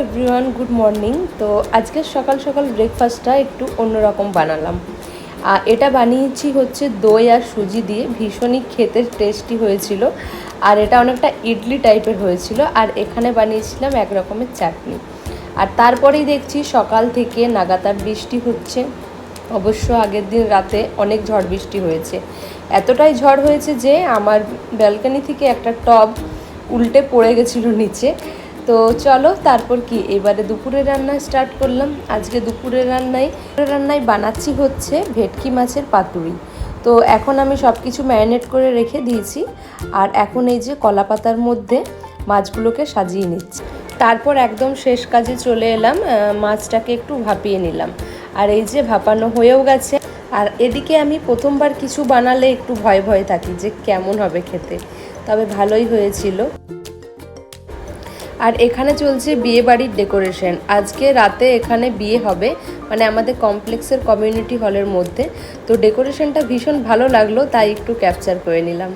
Everyone, good morning. তো আজকে সকাল সকাল ব্রেকফাস্টটা একটু অন্যরকম বানালাম। এটা বানিয়েছি হচ্ছে দই আর সুজি দিয়ে, ভীষণই খেতে টেস্টি হয়েছিল। আর এটা অনেকটা ইডলি টাইপের হয়েছিল। আর এখানে বানিয়েছিলাম এক রকমের চাটনি। আর তারপরেই দেখছি সকাল থেকে নাগাতার বৃষ্টি হচ্ছে। অবশ্য আগের দিন রাতে অনেক ঝড় বৃষ্টি হয়েছে, এতটাই ঝড় হয়েছে যে আমার ব্যালকনি থেকে একটা টব উল্টে পড়ে গেছিলো নিচে। তো চলো তারপর কি এবারে দুপুরের রান্না স্টার্ট করলাম। আজকে দুপুরের রান্নায় বানাচ্ছি হচ্ছে ভেটকি মাছের পাতুরি। তো এখন আমি সব কিছু ম্যারিনেট করে রেখে দিয়েছি। আর এখন এই যে কলা পাতার মধ্যে মাছগুলোকে সাজিয়ে নিচ্ছি। তারপর একদম শেষ কাজে চলে এলাম, মাছটাকে একটু ভাপিয়ে নিলাম। আর এই যে ভাপানো হয়েও গেছে। আর এদিকে আমি প্রথমবার কিছু বানালে একটু ভয় থাকি যে কেমন হবে খেতে, তবে ভালোই হয়েছিল। আর এখানে চলছে বিয়ে বাড়ির ডেকোরেশন। আজকে রাতে এখানে বিয়ে হবে, মানে আমাদের কমপ্লেক্সের কমিউনিটি হলের মধ্যে। তো ডেকোরেশনটা ভীষণ ভালো লাগলো, তাই একটু ক্যাপচার করে নিলাম।